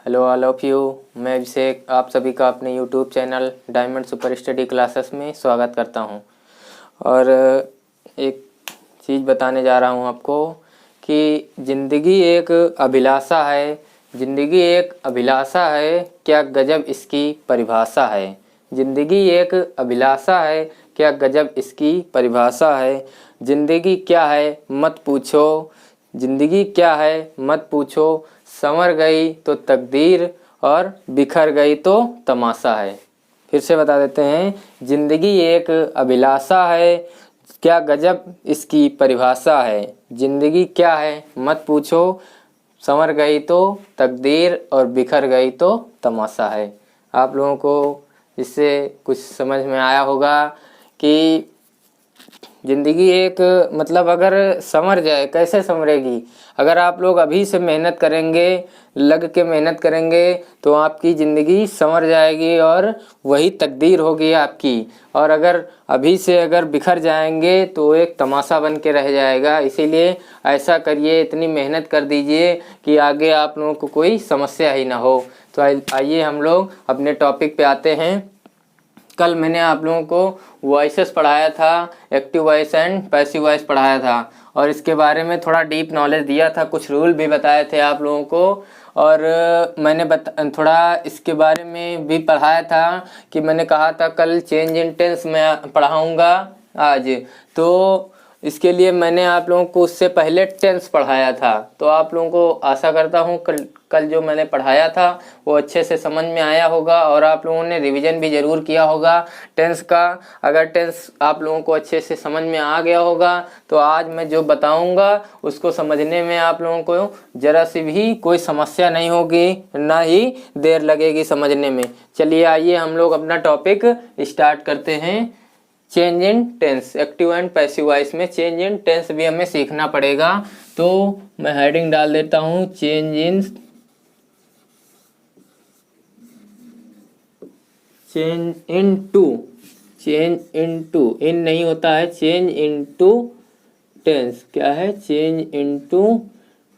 Hello all of you. मैं अभिषेक आप सभी का अपने YouTube channel diamond super study classes में स्वागत करता हूं। और एक चीज़ बताने जा रहा हूं आपको कि ज़िंदगी एक अभिलाषा है। ज़िंदगी एक अभिलाषा है, क्या गजब इसकी परिभाषा है। ज़िंदगी एक अभिलाषा है, क्या गजब इसकी परिभाषा है। ज़िंदगी क्या है मत पूछो, ज़िंदगी क्या है मत पूछो, संवर गई तो तकदीर और बिखर गई तो तमाशा है। फिर से बता देते हैं, ज़िंदगी एक अभिलाषा है, क्या गजब इसकी परिभाषा है। ज़िंदगी क्या है मत पूछो, संवर गई तो तकदीर और बिखर गई तो तमाशा है। आप लोगों को इससे कुछ समझ में आया होगा कि ज़िंदगी एक मतलब अगर संवर जाए, कैसे संवरेगी। अगर आप लोग अभी से मेहनत करेंगे, लग के मेहनत करेंगे तो आपकी ज़िंदगी संवर जाएगी और वही तकदीर होगी आपकी। और अगर अभी से अगर बिखर जाएंगे तो एक तमाशा बन के रह जाएगा। इसीलिए ऐसा करिए, इतनी मेहनत कर दीजिए कि आगे आप लोगों को कोई समस्या ही ना हो। तो आइए हम लोग अपने टॉपिक पे आते हैं। कल मैंने आप लोगों को वॉइसेस पढ़ाया था, active voice and passive voice पढ़ाया था और इसके बारे में थोड़ा डीप नॉलेज दिया था, कुछ रूल भी बताए थे आप लोगों को। और मैंने थोड़ा इसके बारे में भी पढ़ाया था कि मैंने कहा था कल चेंज इन टेंस मैं पढ़ाऊँगा आज। तो इसके लिए मैंने आप लोगों को उससे पहले टेंस पढ़ाया था। तो आप लोगों को आशा करता हूँ कल जो मैंने पढ़ाया था वो अच्छे से समझ में आया होगा और आप लोगों ने रिवीजन भी ज़रूर किया होगा टेंस का। अगर टेंस आप लोगों को अच्छे से समझ में आ गया होगा तो आज मैं जो बताऊंगा उसको समझने में आप लोगों को ज़रा सी भी कोई समस्या नहीं होगी, ना ही देर लगेगी समझने में। चलिए आइए हम लोग अपना टॉपिक स्टार्ट करते हैं। Change in tense, active and passive voice में चेंज इन टेंस भी हमें सीखना पड़ेगा। तो मैं हेडिंग डाल देता हूँ, चेंज इन टू, इन नहीं होता है, चेंज इन टू टेंस। क्या है? Change in two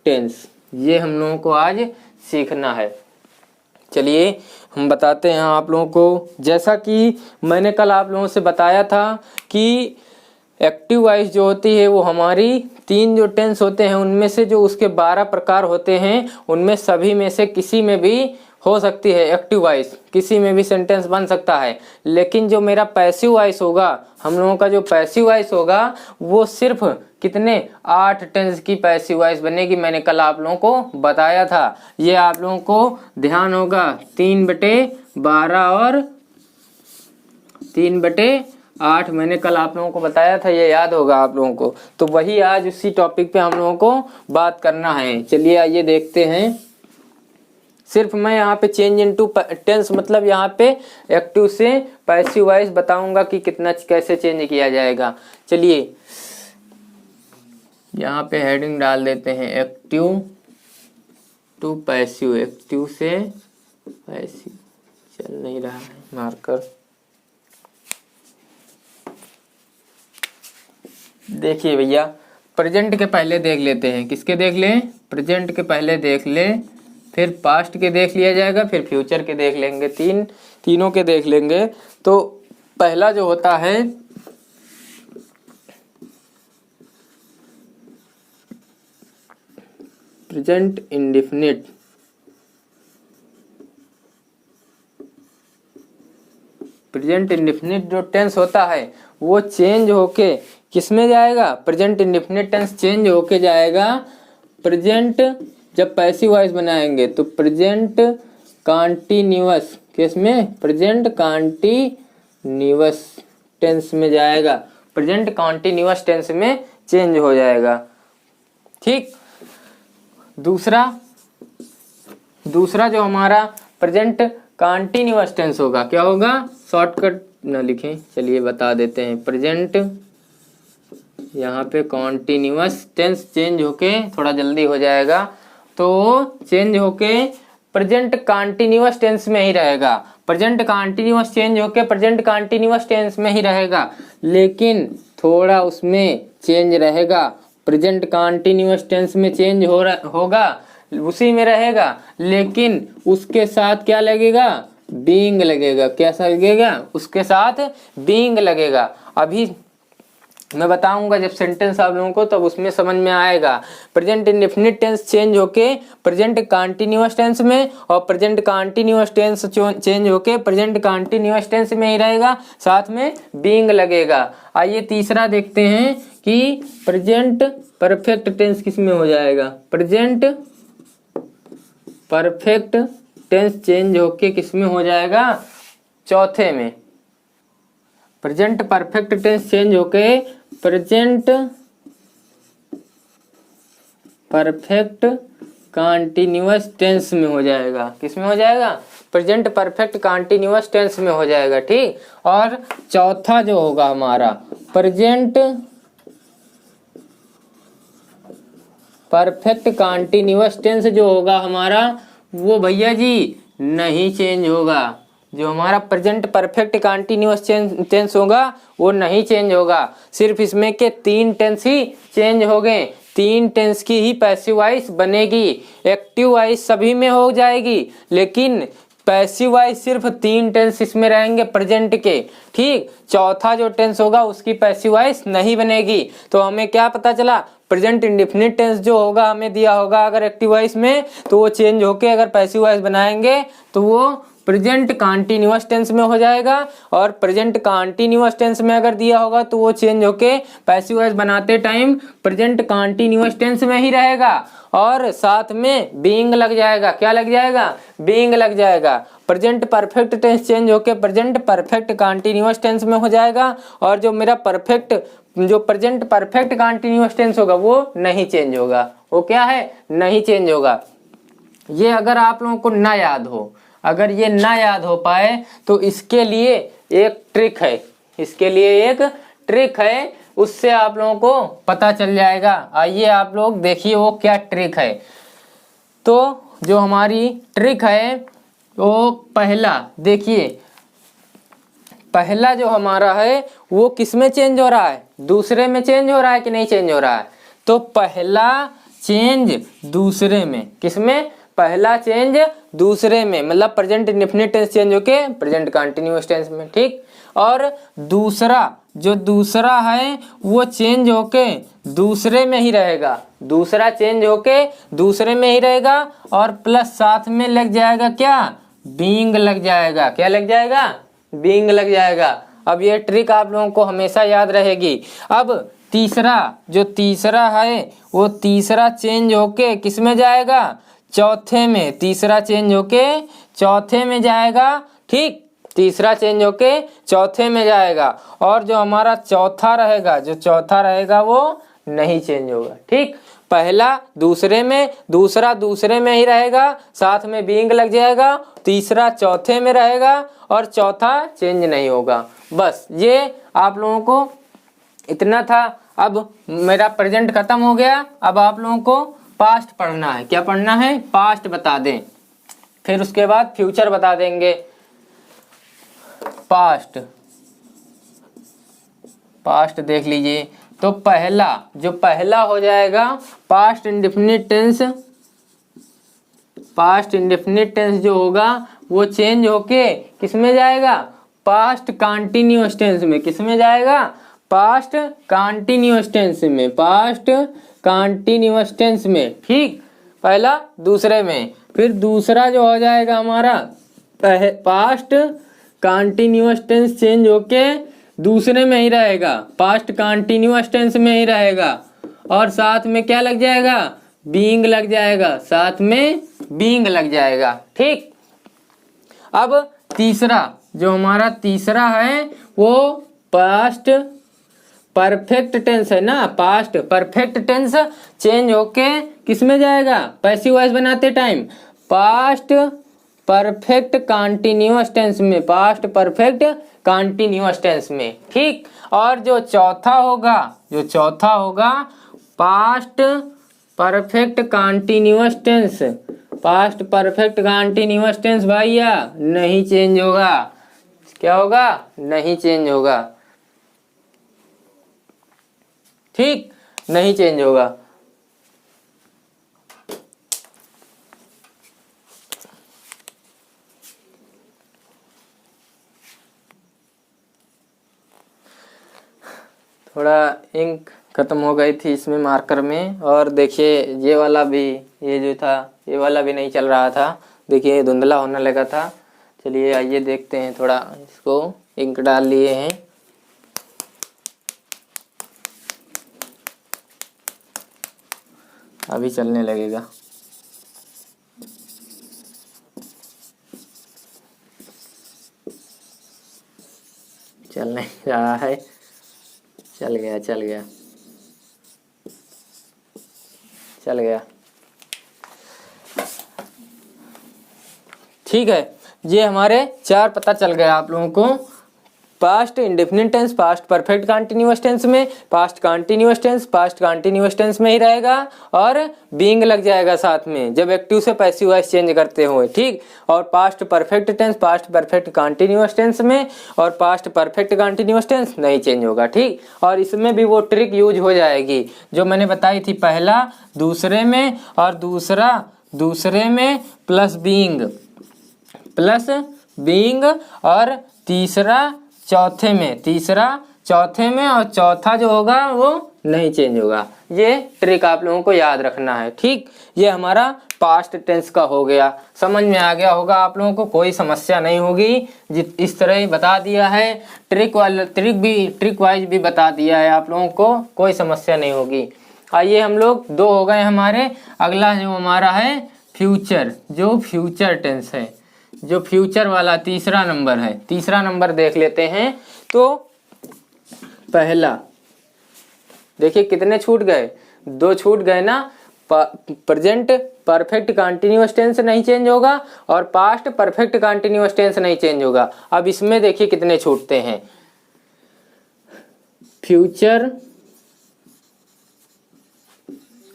tense. ये हम लोगों को आज सीखना है। चलिए हम बताते हैं आप लोगों को। जैसा कि मैंने कल आप लोगों से बताया था कि एक्टिव वॉइस जो होती है वो हमारी 3 जो टेंस होते हैं उनमें से जो उसके 12 प्रकार होते हैं उनमें सभी में से किसी में भी हो सकती है एक्टिव वॉइस, किसी में भी सेंटेंस बन सकता है। लेकिन जो मेरा पैसिव वॉइस होगा, हम लोगों का जो पैसिव वॉइस होगा वो सिर्फ कितने 8 टेंस की पैसिव वॉइस बनेगी। मैंने कल आप लोगों को बताया था, ये आप लोगों को ध्यान होगा। 3/12 और 3/8 मैंने कल आप लोगों को बताया था, ये याद होगा आप लोगों को। तो वही आज उसी टॉपिक पे हम लोगों को बात करना है। चलिए आइए देखते हैं। सिर्फ मैं यहाँ पे चेंज इनटू टेंस मतलब यहाँ पे एक्टिव से पैसिव वॉइस बताऊंगा कि कितना कैसे चेंज किया जाएगा। चलिए यहाँ पे हेडिंग डाल देते हैं, एक्टिव टू पैसिव, एक्टिव से पैसिव। चल नहीं रहा है मार्कर। देखिए भैया, प्रेजेंट के पहले देख लेते हैं। किसके देख लें? प्रेजेंट के पहले देख ले, फिर पास्ट के देख लिया जाएगा, फिर फ्यूचर के देख लेंगे, तीनों के देख लेंगे। तो पहला जो होता है प्रेजेंट इंडेफिनिट। प्रेजेंट इंडेफिनिट जो टेंस होता है वो चेंज होके किस में जाएगा? प्रेजेंट इंडेफिनिट टेंस चेंज होके जाएगा प्रेजेंट, जब पैसिव वॉइस बनाएंगे तो प्रेजेंट कॉन्टिन्यूअस, किस में? प्रेजेंट कॉन्टिन्यूअस टेंस में जाएगा। प्रेजेंट कॉन्टिन्यूअस टेंस में चेंज हो जाएगा। ठीक। दूसरा जो हमारा प्रेजेंट कॉन्टिन्यूअस टेंस होगा, क्या होगा? शॉर्टकट ना लिखें, चलिए बता देते हैं। प्रेजेंट यहाँ पे कॉन्टिन्यूअस टेंस चेंज होके, थोड़ा जल्दी हो जाएगा, तो चेंज होके प्रेजेंट कॉन्टिन्यूअस टेंस में ही रहेगा। प्रेजेंट कॉन्टिन्यूअस चेंज होके प्रेजेंट कॉन्टिन्यूअस टेंस में ही रहेगा, लेकिन थोड़ा उसमें चेंज रहेगा। प्रेजेंट कॉन्टिन्यूअस टेंस में चेंज होगा, उसी में रहेगा, लेकिन उसके साथ क्या लगेगा, बीइंग लगेगा। कैसा लगेगा, उसके साथ बीइंग लगेगा। अभी मैं बताऊंगा जब सेंटेंस आप लोगों को, तब उसमें समझ में आएगा। प्रेजेंट इंडेफिनिट टेंस चेंज होके प्रेजेंट कंटीन्यूअस टेंस में, और प्रेजेंट कंटीन्यूअस टेंस चेंज होके प्रेजेंट कंटीन्यूअस टेंस में ही रहेगा, साथ में बीइंग लगेगा। आइए तीसरा देखते हैं कि प्रेजेंट परफेक्ट टेंस किस में हो जाएगा। प्रेजेंट परफेक्ट टेंस चेंज होके किस में हो जाएगा, चौथे में। प्रेजेंट परफेक्ट टेंस चेंज होके प्रेजेंट परफेक्ट कंटीन्यूअस टेंस में हो जाएगा। किस में हो जाएगा, प्रेजेंट परफेक्ट कंटीन्यूअस टेंस में हो जाएगा। ठीक, और चौथा जो होगा हमारा प्रेजेंट परफेक्ट कंटीन्यूअस टेंस जो होगा हमारा, वो भैया जी नहीं चेंज होगा। जो हमारा प्रेजेंट परफेक्ट कंटीन्यूअस टेंस होगा वो नहीं चेंज होगा। सिर्फ इसमें के 3 टेंस ही चेंज हो गए, 3 टेंस की ही पैसिव वॉइस बनेगी। एक्टिव वॉइस सभी में हो जाएगी, लेकिन पैसिव वॉइस सिर्फ 3 टेंस इसमें रहेंगे प्रेजेंट के। ठीक, चौथा जो टेंस होगा उसकी पैसिव वॉइस नहीं बनेगी। तो हमें क्या पता चला, प्रेजेंट इंडेफिनिट टेंस जो होगा हमें दिया होगा अगर एक्टिव वॉइस में, तो वो चेंज होके अगर पैसिव वॉइस बनाएंगे तो वो प्रेजेंट कंटीन्यूअस टेंस में हो जाएगा, और प्रेजेंट कंटीन्यूअस टेंस में अगर दिया होगा तो वो चेंज होके पैसिव वॉइस बनाते टाइम प्रेजेंट कंटीन्यूअस टेंस में ही रहेगा, और साथ में बीइंग लग जाएगा। क्या लग जाएगा, बीइंग लग जाएगा। प्रेजेंट परफेक्ट टेंस चेंज होके प्रेजेंट परफेक्ट कंटीन्यूअस टेंस में हो जाएगा, और जो मेरा जो प्रेजेंट परफेक्ट कंटीन्यूअस टेंस होगा वो नहीं चेंज होगा। वो क्या है, नहीं चेंज होगा। ये अगर आप लोगों को ना याद हो, अगर ये ना याद हो पाए तो इसके लिए एक ट्रिक है, इसके लिए एक ट्रिक है, उससे आप लोगों को पता चल जाएगा। आइए आप लोग देखिए वो क्या ट्रिक है। तो जो हमारी ट्रिक है वो पहला देखिए, पहला जो हमारा है वो किस में चेंज हो रहा है, दूसरे में चेंज हो रहा है कि नहीं चेंज हो रहा है। तो पहला चेंज दूसरे में, किस में, पहला चेंज दूसरे में, मतलब प्रेजेंट इंडेफिनिट टेंस चेंज होके प्रेजेंट कंटीन्यूअस टेंस में। ठीक, और दूसरा जो दूसरा है वो चेंज होके दूसरे में ही रहेगा, दूसरा चेंज होके दूसरे में ही रहेगा, और प्लस साथ में लग जाएगा क्या, बीइंग लग जाएगा। क्या लग जाएगा, बीइंग लग जाएगा। अब ये ट्रिक आप लोगों को हमेशा याद रहेगी। अब तीसरा, जो तीसरा है वो तीसरा चेंज होके किस में जाएगा, चौथे में। तीसरा चेंज होके चौथे में जाएगा। ठीक, तीसरा चेंज होके चौथे में जाएगा, और जो हमारा चौथा रहेगा, जो चौथा रहेगा वो नहीं चेंज होगा। ठीक, पहला दूसरे में, दूसरा दूसरे में ही रहेगा, साथ में बीइंग लग जाएगा, तीसरा चौथे में रहेगा, और चौथा चेंज नहीं होगा। बस ये आप लोगों को इतना था। अब मेरा प्रेजेंट खत्म हो गया, अब आप लोगों को पास्ट पढ़ना है। क्या पढ़ना है, पास्ट बता दें, फिर उसके बाद फ्यूचर बता देंगे। पास्ट, पास्ट देख लीजिए। तो पहला, जो पहला हो जाएगा past indefinite tense, past indefinite tense जो होगा वो चेंज होके किस में जाएगा, पास्ट कंटीन्यूअस टेंस में। किस में जाएगा, पास्ट कंटीन्यूअस टेंस में, पास्ट कंटीन्यूअस टेंस में। ठीक, पहला दूसरे में, फिर दूसरा जो हो जाएगा हमारा पास्ट कंटीन्यूअस टेंस चेंज होके दूसरे में ही रहेगा, पास्ट कंटीन्यूअस टेंस में ही रहेगा, और साथ में क्या लग जाएगा, बीइंग लग जाएगा, साथ में बीइंग लग जाएगा। ठीक, अब तीसरा, जो हमारा तीसरा है वो पास्ट परफेक्ट टेंस है ना, पास्ट परफेक्ट टेंस चेंज होके किस में जाएगा, पैसिव वॉइस बनाते time past perfect continuous tense में, पास्ट परफेक्ट कंटीन्यूअस टेंस में। ठीक, और जो चौथा होगा, जो चौथा होगा past perfect continuous tense, past perfect continuous tense भैया नहीं चेंज होगा। क्या होगा, नहीं चेंज होगा। ठीक, नहीं चेंज होगा। थोड़ा इंक ख़त्म हो गई थी इसमें मार्कर में। और देखिए ये वाला भी, ये जो था ये वाला भी नहीं चल रहा था, देखिए धुंधला होने लगा था। चलिए आइए देखते हैं, थोड़ा इसको इंक डाल लिए हैं। अभी चलने लगेगा। चल नहीं रहा है, चल गया चल गया चल गया। ठीक है, ये हमारे 4 पता चल गया आप लोगों को। Past indefinite tense past perfect continuous tense में, past continuous tense past continuous tense में ही रहेगा, और बीइंग लग जाएगा साथ में जब एक्टिव से पैसिव वॉइस चेंज करते हुए। ठीक, और past perfect tense past perfect continuous tense में, और पास्ट परफेक्ट कंटिन्यूअस टेंस नहीं चेंज होगा। ठीक, और इसमें भी वो ट्रिक यूज हो जाएगी जो मैंने बताई थी, पहला दूसरे में, और दूसरे में प्लस बीइंग, और तीसरा चौथे में, और चौथा जो होगा वो नहीं चेंज होगा। ये ट्रिक आप लोगों को याद रखना है। ठीक, ये हमारा पास्ट टेंस का हो गया। समझ में आ गया होगा आप लोगों को, कोई समस्या नहीं होगी। इस तरह ही बता दिया है, ट्रिक वाइज भी बता दिया है आप लोगों को, कोई समस्या नहीं होगी। आइए हम लोग 2 हो गए हमारे। अगला जो हमारा है फ्यूचर, जो फ्यूचर टेंस है, जो फ्यूचर वाला तीसरा नंबर है। तीसरा नंबर देख लेते हैं। तो पहला देखिए कितने छूट गए, 2 छूट गए ना। प्रेजेंट परफेक्ट कंटिन्यूअस टेंस नहीं चेंज होगा, और पास्ट परफेक्ट कंटिन्यूअस टेंस नहीं चेंज होगा। अब इसमें देखिए कितने छूटते हैं। फ्यूचर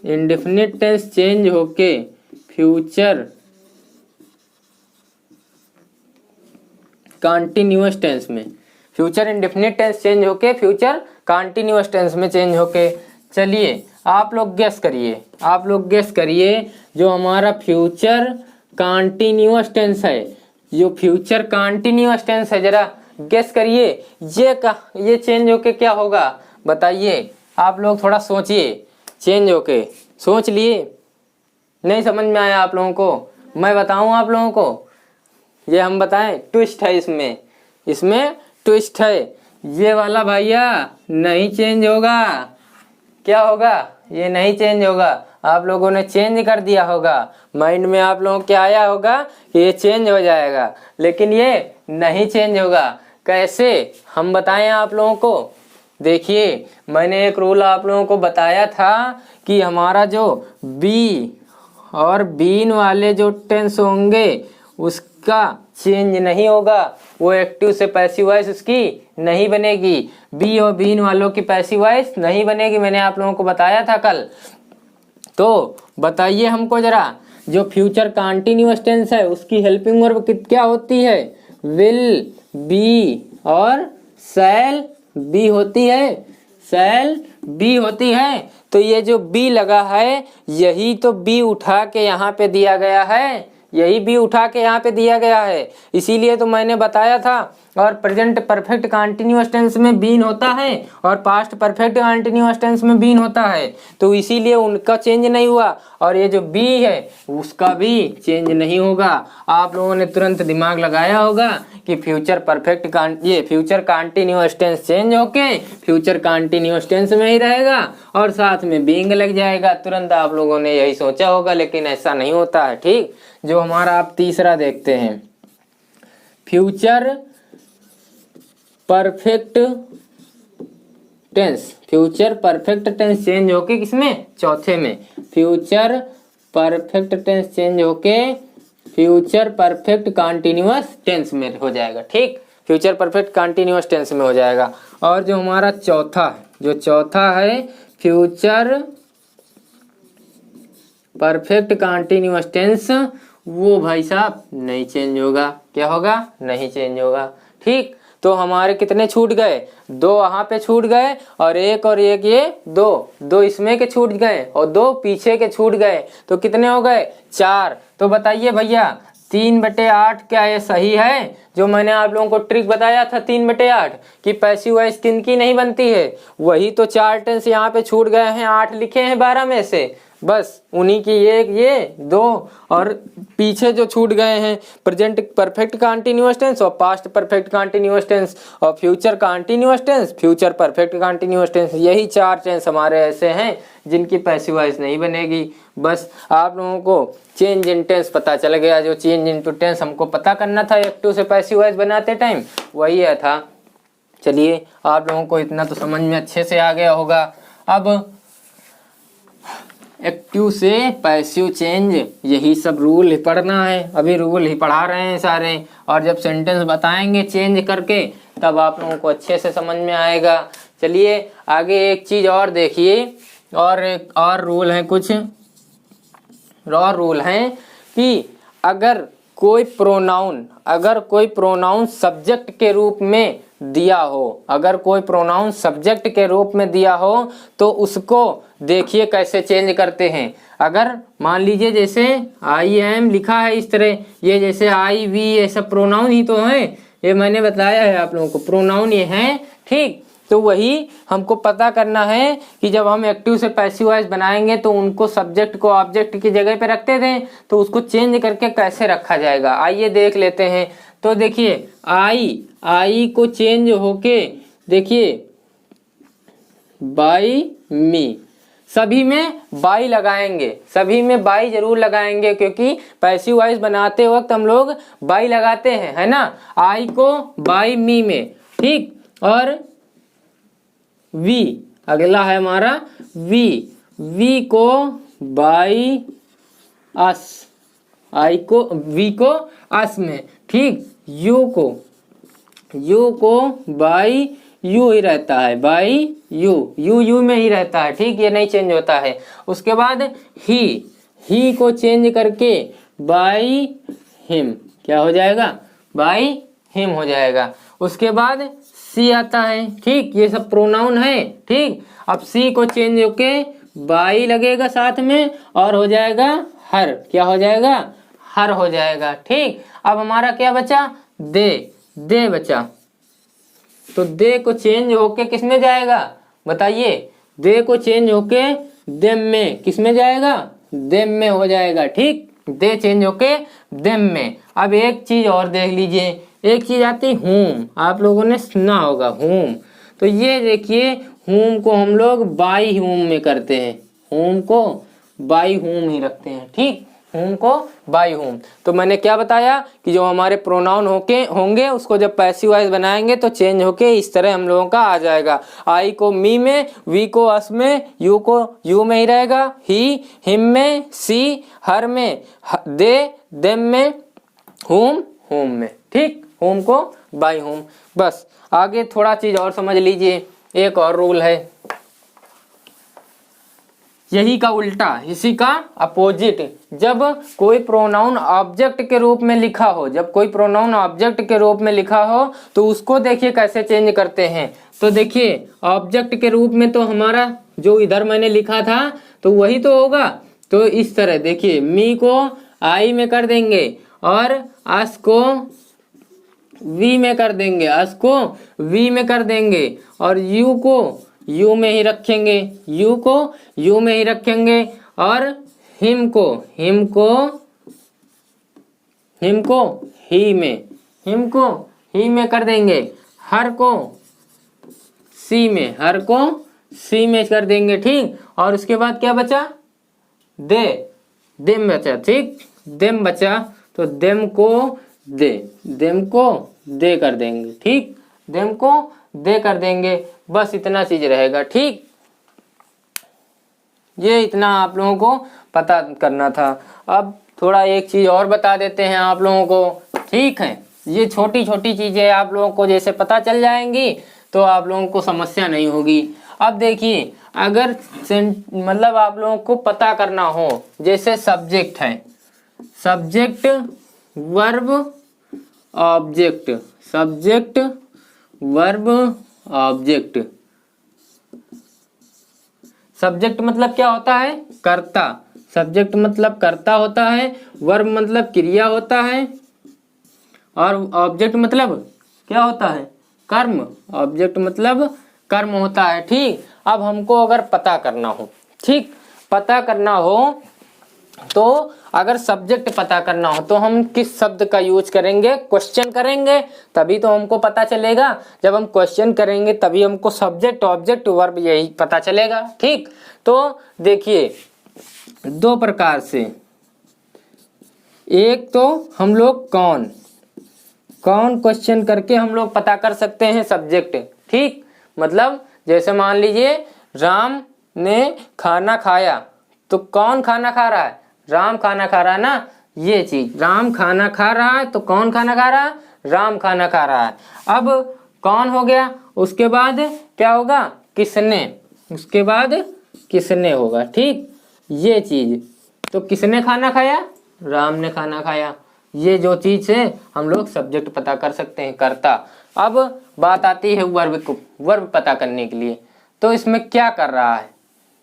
इंडेफिनिट टेंस चेंज होके फ्यूचर कंटिन्यूअस टेंस में, फ्यूचर इंडेफिनिट टेंस चेंज होके फ्यूचर कंटिन्यूअस टेंस में चेंज होके। चलिए आप लोग गेस करिए, जो हमारा फ्यूचर कंटिन्यूअस टेंस है, जो फ्यूचर कंटिन्यूअस टेंस है, जरा गेस करिए ये चेंज होके क्या होगा, बताइए। आप लोग थोड़ा सोचिए, चेंज होके सोच लिए, नहीं समझ में आया आप लोगों को? मैं बताऊं आप लोगों को, ये हम बताएं, ट्विस्ट है इसमें ट्विस्ट है। ये वाला भैया नहीं चेंज होगा। क्या होगा? ये नहीं चेंज होगा। आप लोगों ने चेंज कर दिया होगा, माइंड में आप लोगों के आया होगा कि ये चेंज हो जाएगा, लेकिन ये नहीं चेंज होगा। कैसे हम बताएं आप लोगों को? देखिए मैंने एक रूल आप लोगों को बताया था कि हमारा जो बी और बीन वाले जो टेंस होंगे उसका चेंज नहीं होगा, वो एक्टिव से पैसिव वॉइस उसकी नहीं बनेगी। बी और बीन वालों की पैसिव वॉइस नहीं बनेगी, मैंने आप लोगों को बताया था कल। तो बताइए हमको जरा, जो फ्यूचर कंटिन्यूअस टेंस है उसकी हेल्पिंग वर्ब क्या होती है? विल बी और शैल बी होती है, शैल बी होती है। तो ये जो बी लगा है, यही तो बी उठा के यहाँ पे दिया गया है, यही बी उठा के यहाँ पे दिया गया है। इसीलिए तो मैंने बताया था। और प्रेजेंट परफेक्ट कंटिन्यूअस टेंस में बीन होता है, और पास्ट परफेक्ट कंटिन्यूअस टेंस में बीन होता है, तो इसीलिए उनका चेंज नहीं हुआ। और ये जो बी है उसका भी चेंज नहीं होगा। आप लोगों ने तुरंत दिमाग लगाया होगा कि फ्यूचर कंटिन्यूअस टेंस चेंज होके फ्यूचर कंटिन्यूअस टेंस में ही रहेगा, और साथ में बीइंग लग जाएगा। तुरंत आप लोगों ने यही सोचा होगा, लेकिन ऐसा नहीं होता है। ठीक, जो हमारा आप तीसरा देखते हैं, future perfect tense, future perfect tense change होके किसमें? चौथे में। फ्यूचर परफेक्ट टेंस चेंज होके फ्यूचर परफेक्ट कंटिन्यूअस टेंस में हो जाएगा। ठीक, फ्यूचर परफेक्ट कंटिन्यूअस टेंस में हो जाएगा। और जो हमारा चौथा है फ्यूचर परफेक्ट कंटिन्यूअस टेंस, वो भाई साहब नहीं चेंज होगा। क्या होगा? नहीं चेंज होगा। ठीक, तो हमारे कितने छूट गए? 2 वहाँ पे छूट गए, और एक ये 2 इसमें के छूट गए, और 2 पीछे के छूट गए, तो कितने हो गए? 4। तो बताइए भैया 3/8 क्या ये सही है? जो मैंने आप लोगों को ट्रिक बताया था 3/8 कि पैसिव वॉइस किनकी नहीं बनती है, वही तो 4 टेंस यहाँ पे छूट गए हैं, 8 लिखे हैं 12 में से, बस उन्हीं की एक ये 2 और पीछे जो छूट गए हैं प्रेजेंट परफेक्ट कंटीन्यूअस टेंस और पास्ट परफेक्ट कंटीन्यूअस टेंस और future continuous tense, future perfect continuous tense, यही 4 टेंस हमारे ऐसे हैं जिनकी पैसिव वॉइस नहीं बनेगी। बस आप लोगों को चेंज इन टेंस पता चल गया, जो चेंज इनटू टेंस हमको पता करना था एक्टिव से पैसिव वॉइस बनाते टाइम, वही है था। चलिए आप लोगों को इतना तो समझ में अच्छे से आ गया होगा। अब एक्टिव से पैसिव चेंज यही सब रूल ही पढ़ना है, अभी रूल ही पढ़ा रहे हैं सारे, और जब सेंटेंस बताएंगे चेंज करके तब आप लोगों को अच्छे से समझ में आएगा। चलिए आगे एक चीज़ और देखिए, और एक और रूल है, कुछ और रूल हैं कि अगर कोई प्रोनाउन सब्जेक्ट के रूप में दिया हो, अगर कोई प्रोनाउन सब्जेक्ट के रूप में दिया हो तो उसको देखिए कैसे चेंज करते हैं। अगर मान लीजिए जैसे आई एम लिखा है इस तरह, ये जैसे आई वी ये सब प्रोनाउन ही तो है, ये मैंने बताया है आप लोगों को, प्रोनाउन ये हैं, ठीक। तो वही हमको पता करना है कि जब हम एक्टिव से पैसिव वॉइस बनाएंगे तो उनको सब्जेक्ट को ऑब्जेक्ट की जगह पे रखते थे, तो उसको चेंज करके कैसे रखा जाएगा आइए देख लेते हैं। तो देखिए आई को चेंज होके देखिए बाई मी, सभी में बाई लगाएंगे, सभी में बाई जरूर लगाएंगे क्योंकि पैसिव वॉइस बनाते वक्त हम लोग बाई लगाते हैं, है ना। आई को बाई मी में, ठीक। और वी अगला है हमारा वी को बाई अस, आई को वी को अस में, ठीक। यू को बाई यू ही रहता है, बाई यू में ही रहता है, ठीक, ये नहीं चेंज होता है। उसके बाद ही को चेंज करके बाई हिम, क्या हो जाएगा, बाई हिम हो जाएगा। उसके बाद सी आता है, ठीक, ये सब प्रोनाउन है, ठीक। अब सी को चेंज होके बाई लगेगा साथ में और हो जाएगा हर, क्या हो जाएगा, हर हो जाएगा, ठीक। अब हमारा क्या बचा, दे बचा, तो दे को चेंज होके किस में जाएगा बताइए, दे को चेंज होके देम में, किस में जाएगा, देम में हो जाएगा, ठीक। दे चेंज होके देम में। अब एक चीज और देख लीजिए, एक चीज आती है होम, आप लोगों ने सुना होगा होम, तो ये देखिए होम को हम लोग बाई होम में करते हैं, होम को बाई होम ही रखते हैं, ठीक, होम को बाई होम। तो मैंने क्या बताया कि जो हमारे प्रोनाउन होंगे उसको जब पैसिव वॉइस बनाएंगे तो चेंज होके इस तरह हम लोगों का आ जाएगा, आई को मी में, वी को अस में, यू को यू में ही रहेगा, ही हिम में, सी हर में, दे देम में, होम में, ठीक, होम को बाई होम। बस आगे थोड़ा चीज और समझ लीजिए, एक और रूल है, यही का उल्टा, इसी का अपोजिट। जब कोई प्रोनाउन ऑब्जेक्ट के रूप में लिखा हो, जब कोई प्रोनाउन ऑब्जेक्ट के रूप में लिखा हो तो उसको देखिए कैसे चेंज करते हैं। तो देखिए ऑब्जेक्ट के रूप में तो हमारा जो इधर मैंने लिखा था तो वही तो होगा, तो इस तरह देखिए मी को आई में कर देंगे और अस को वी में कर देंगे, अस को वी में कर देंगे और यू को यू में ही रखेंगे, यू को यू में ही रखेंगे और हिम को ही में कर देंगे, हर को सी में कर देंगे, ठीक। और उसके बाद क्या बचा, देम बचा, ठीक, देम बचा, तो देम को दे कर देंगे, ठीक, देम को दे कर देंगे। बस इतना चीज रहेगा, ठीक, ये इतना आप लोगों को पता करना था। अब थोड़ा एक चीज और बता देते हैं आप लोगों को, ठीक है। ये छोटी छोटी चीजें आप लोगों को जैसे पता चल जाएंगी तो आप लोगों को समस्या नहीं होगी। अब देखिए अगर मतलब आप लोगों को पता करना हो, जैसे सब्जेक्ट है, subject verb object, subject verb object. Subject मतलब क्या होता है, कर्ता, सब्जेक्ट मतलब कर्ता होता है, वर्ब मतलब क्रिया होता है, और ऑब्जेक्ट मतलब क्या होता है? कर्म। ऑब्जेक्ट मतलब कर्म होता है। ठीक, अब हमको अगर पता करना हो, ठीक, पता करना हो तो अगर सब्जेक्ट पता करना हो तो हम किस शब्द का यूज करेंगे? क्वेश्चन करेंगे, तभी तो हमको पता चलेगा। जब हम क्वेश्चन करेंगे तभी हमको सब्जेक्ट ऑब्जेक्ट वर्ब यही पता चलेगा। ठीक, तो देखिए दो प्रकार से, एक तो हम लोग कौन क्वेश्चन करके हम लोग पता कर सकते हैं सब्जेक्ट। ठीक, मतलब जैसे मान लीजिए राम ने खाना खाया, तो कौन खाना खा रहा है? राम खाना खा रहा है ना, ये चीज, राम खाना खा रहा है तो कौन खाना खा रहा है? राम खाना खा रहा है। अब कौन हो गया, उसके बाद क्या होगा? किसने, उसके बाद किसने होगा। ठीक, ये चीज, तो किसने खाना खाया? राम ने खाना खाया। ये जो चीज है हम लोग सब्जेक्ट पता कर सकते हैं, कर्ता। अब बात आती है वर्ब को, वर्ब पता करने के लिए, तो इसमें क्या कर रहा है?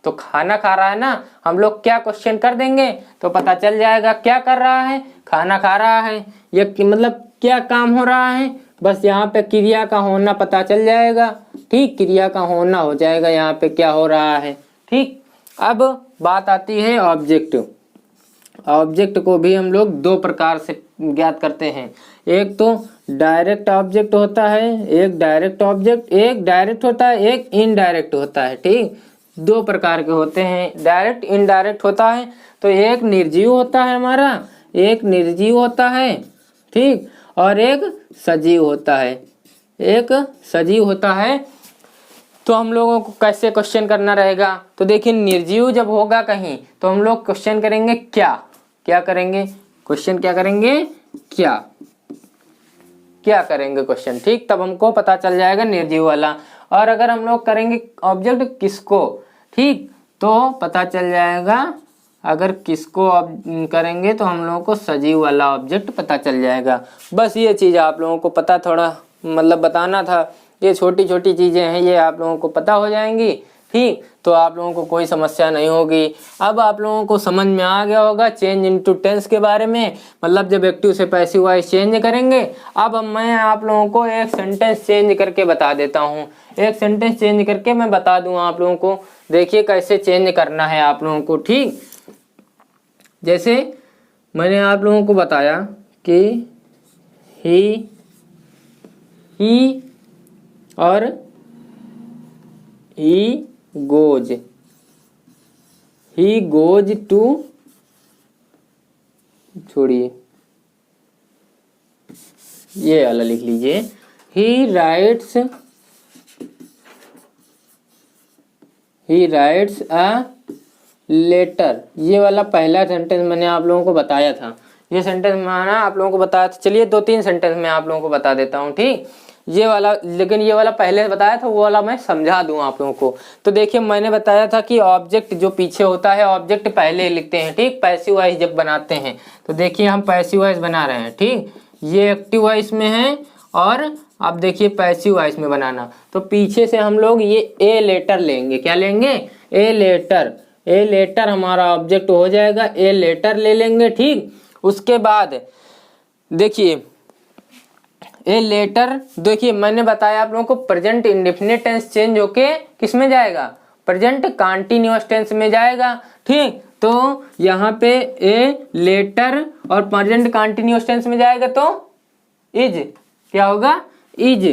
तो खाना खा रहा है ना, हम लोग क्या क्वेश्चन कर देंगे तो पता चल जाएगा क्या कर रहा है? खाना खा रहा है। ये मतलब क्या काम हो रहा है? बस यहाँ पे क्रिया का होना पता चल जाएगा। ठीक, क्रिया का होना हो जाएगा, यहाँ पे क्या हो रहा है। ठीक, अब बात आती है ऑब्जेक्ट। ऑब्जेक्ट को भी हम लोग दो प्रकार से ज्ञात करते हैं। एक तो डायरेक्ट ऑब्जेक्ट होता है, एक डायरेक्ट ऑब्जेक्ट, एक डायरेक्ट होता है, एक इनडायरेक्ट होता है। ठीक, दो प्रकार के होते हैं, डायरेक्ट इनडायरेक्ट होता है। तो एक निर्जीव होता है हमारा, एक निर्जीव होता है। ठीक, और एक सजीव होता है, एक सजीव होता है। तो हम लोगों को कैसे क्वेश्चन करना रहेगा? तो देखिए निर्जीव जब होगा कहीं तो हम लोग क्वेश्चन करेंगे क्या करेंगे? क्वेश्चन क्या करेंगे? क्या करेंगे क्वेश्चन। ठीक, तब हमको पता चल जाएगा निर्जीव वाला। और अगर हम लोग करेंगे ऑब्जेक्ट किसको, ठीक, तो पता चल जाएगा, अगर किसको करेंगे तो हम लोगों को सजीव वाला ऑब्जेक्ट पता चल जाएगा। बस ये चीज़ आप लोगों को पता थोड़ा मतलब बताना था। ये छोटी छोटी चीज़ें हैं, ये आप लोगों को पता हो जाएंगी। ठीक, तो आप लोगों को कोई समस्या नहीं होगी। अब आप लोगों को समझ में आ गया होगा चेंज इनटू टेंस के बारे में, मतलब जब एक्टिव से पैसिव वॉइस चेंज करेंगे। अब मैं आप लोगों को एक सेंटेंस चेंज करके बता देता हूँ, एक सेंटेंस चेंज करके मैं बता दूँ आप लोगों को। देखिए कैसे चेंज करना है आप लोगों को। ठीक, जैसे मैंने आप लोगों को बताया कि ही और ही गोज टू, छोड़िए ये वाला लिख लीजिए, ही राइट्स अ लेटर। ये वाला पहला सेंटेंस मैंने आप लोगों को बताया था, ये सेंटेंस मैंने आप लोगों को बताया था। चलिए दो तीन सेंटेंस मैं आप लोगों को बता देता हूँ। ठीक, ये वाला, लेकिन ये वाला पहले बताया था, वो वाला मैं समझा दूं आप लोगों को। तो देखिए मैंने बताया था कि ऑब्जेक्ट जो पीछे होता है ऑब्जेक्ट पहले लिखते हैं। ठीक, पैसिव वॉइस जब बनाते हैं तो देखिए हम पैसिव वॉइस बना रहे हैं। ठीक, ये एक्टिव वॉइस में है और अब देखिए पैसिव वॉइस में बनाना, तो पीछे से हम लोग ये ए लेटर लेंगे। क्या लेंगे? ए लेटर हमारा ऑब्जेक्ट हो जाएगा, ए लेटर ले लेंगे। ठीक, उसके बाद देखिए ए लेटर, देखिए मैंने बताया आप लोगों को प्रेजेंट इंडेफिनिट टेंस चेंज होके किस में जाएगा? प्रेजेंट कंटीन्यूअस टेंस में जाएगा। ठीक, तो यहाँ पे ए लेटर और प्रेजेंट कंटीन्यूअस टेंस में जाएगा तो इज क्या होगा? इज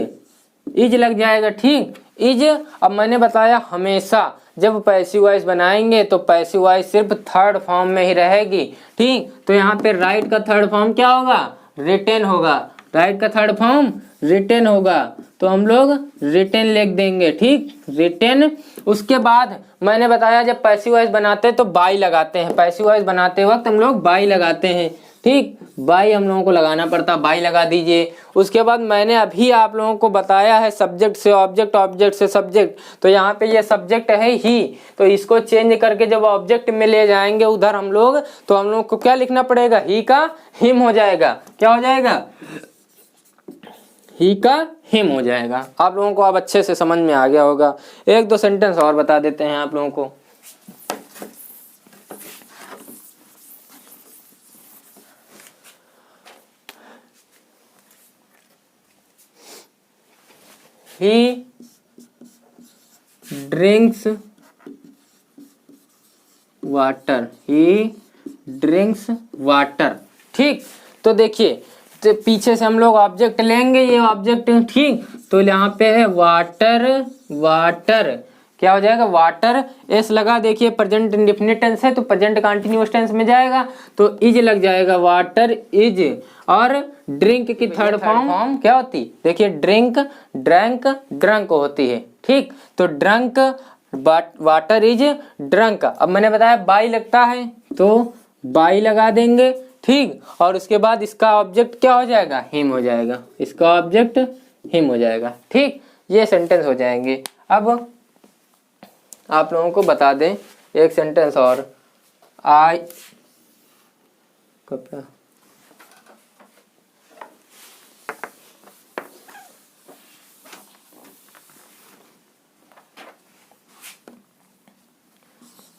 लग जाएगा। ठीक, इज। अब मैंने बताया हमेशा जब पैसिव वॉइस बनाएंगे तो पैसिव वॉइस सिर्फ थर्ड फॉर्म में ही रहेगी। ठीक, तो यहाँ पे राइट का थर्ड फॉर्म क्या होगा? रिटेन होगा। राइट का थर्ड फॉर्म रिटेन होगा, तो हम लोग रिटेन लिख देंगे। ठीक, रिटेन। उसके बाद मैंने बताया जब पैसिव वॉइस बनाते हैं तो बाई लगाते हैं, पैसिव वॉइस बनाते वक्त हम लोग बाई लगाते हैं। ठीक, बाई हम लोगों को लगाना पड़ता, बाई लगा दीजिए। उसके बाद मैंने अभी आप लोगों को बताया है सब्जेक्ट से ऑब्जेक्ट, ऑब्जेक्ट से सब्जेक्ट, तो यहाँ पे ये सब्जेक्ट है ही, तो इसको चेंज करके जब ऑब्जेक्ट में ले जाएंगे उधर हम लोग, तो हम लोग को क्या लिखना पड़ेगा? ही का हिम हो जाएगा। क्या हो जाएगा? ही का हिम हो जाएगा। आप लोगों को अब अच्छे से समझ में आ गया होगा। एक दो सेंटेंस और बता देते हैं आप लोगों को। ही ड्रिंक्स वाटर, ही ड्रिंक्स वाटर। ठीक, तो देखिए, तो पीछे से हम लोग ऑब्जेक्ट लेंगे, ये ऑब्जेक्ट, ठीक, तो यहाँ पे है वाटर, वाटर क्या हो जाएगा, वाटर, एस लगा, देखिए प्रेजेंट इंडेफिनिट टेंस है तो प्रेजेंट कंटीन्यूअस टेंस में जाएगा तो इज लग जाएगा, वाटर इज। और ड्रिंक की थर्ड फॉर्म क्या होती, देखिए ड्रिंक, ड्रैंक, ड्रंक होती है। ठीक, तो ड्रंक, वाटर इज ड्रंक। अब मैंने बताया बाई लगता है तो बाई लगा देंगे। ठीक, और उसके बाद इसका ऑब्जेक्ट क्या हो जाएगा, हिम हो जाएगा, इसका ऑब्जेक्ट हिम हो जाएगा। ठीक, ये सेंटेंस हो जाएंगे। अब आप लोगों को बता दें एक सेंटेंस और, आई कपड़ा,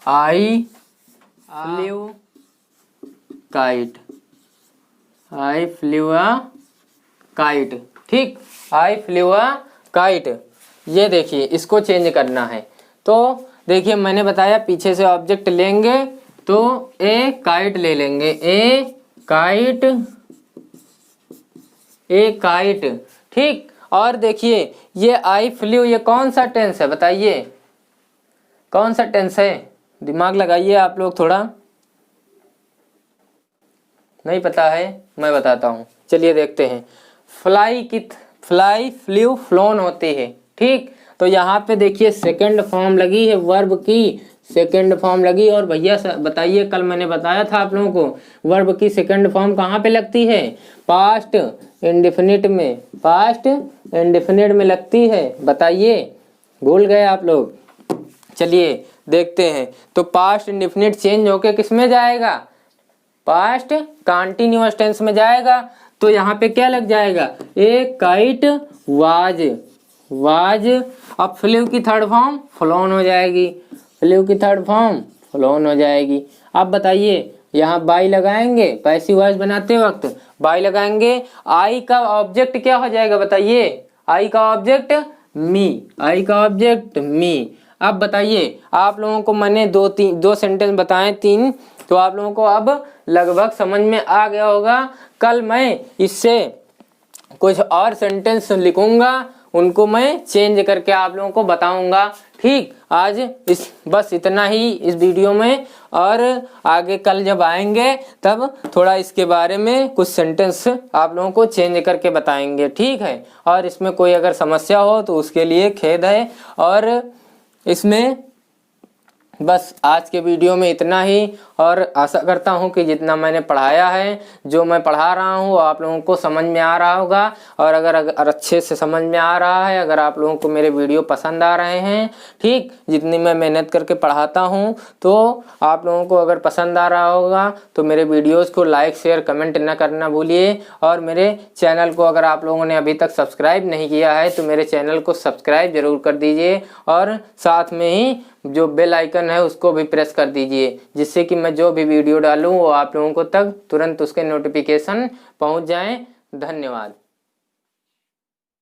आई फ्लेव काइट, आई फ्लेव अ काइट। ठीक, आई फ्लेव अ काइट, ये देखिए इसको चेंज करना है तो देखिए मैंने बताया पीछे से ऑब्जेक्ट लेंगे तो ए काइट ले लेंगे, ए काइट, ए काइट। ठीक, और देखिए ये आई फ्लू, ये कौन सा टेंस है बताइए, कौन सा टेंस है, दिमाग लगाइए आप लोग थोड़ा, नहीं पता है मैं बताता हूँ, चलिए देखते हैं। फ्लाई की, फ्लाई, फ्लू, फ्लोन होती है। ठीक, तो यहाँ पे देखिए सेकंड फॉर्म लगी है, वर्ब की सेकंड फॉर्म लगी। और भैया बताइए, कल मैंने बताया था आप लोगों को वर्ब की सेकंड फॉर्म कहाँ पे लगती है, पास्ट इंडेफिनिट में, पास्ट इंडेफिनिट में लगती है, बताइए, भूल गए आप लोग। चलिए देखते हैं, तो पास्ट इंडेफिनिट चेंज होके किस में जाएगा, पास्ट कंटीन्यूअस टेंस में जाएगा। तो यहाँ पे क्या लग जाएगा, ए काइट वाज, वाज। अब फ्लू की थर्ड फॉर्म फ्लोन हो जाएगी, फ्लू की थर्ड फॉर्म फ्लोन हो जाएगी। अब बताइए यहाँ बाई लगाएंगे, पैसिव वॉइस बनाते वक्त बाई लगाएंगे, आई का ऑब्जेक्ट क्या हो जाएगा बताइए, आई का ऑब्जेक्ट मी, आई का ऑब्जेक्ट मी। अब बताइए, आप लोगों को मैंने दो सेंटेंस बताए, तीन, तो आप लोगों को अब लगभग समझ में आ गया होगा। कल मैं इससे कुछ और सेंटेंस लिखूंगा, उनको मैं चेंज करके आप लोगों को बताऊंगा। ठीक, आज इस बस इतना ही इस वीडियो में, और आगे कल जब आएंगे तब थोड़ा इसके बारे में कुछ सेंटेंस आप लोगों को चेंज करके बताएंगे। ठीक है, और इसमें कोई अगर समस्या हो तो उसके लिए खेद है। और इसमें बस आज के वीडियो में इतना ही, और आशा करता हूँ कि जितना मैंने पढ़ाया है, जो मैं पढ़ा रहा हूँ वो आप लोगों को समझ में आ रहा होगा। और अगर अच्छे से समझ में आ रहा है, अगर आप लोगों को मेरे वीडियो पसंद आ रहे हैं, ठीक, जितनी मैं मेहनत करके पढ़ाता हूँ, तो आप लोगों को अगर पसंद आ रहा होगा तो मेरे वीडियोज़ को लाइक, शेयर, कमेंट न करना भूलिए। और मेरे चैनल को अगर आप लोगों ने अभी तक सब्सक्राइब नहीं किया है तो मेरे चैनल को सब्सक्राइब जरूर कर दीजिए, और साथ में ही जो बेल आइकन है उसको भी प्रेस कर दीजिए, जिससे कि मैं जो भी वीडियो डालूं वो आप लोगों को तक तुरंत उसके नोटिफिकेशन पहुंच जाएं। धन्यवाद।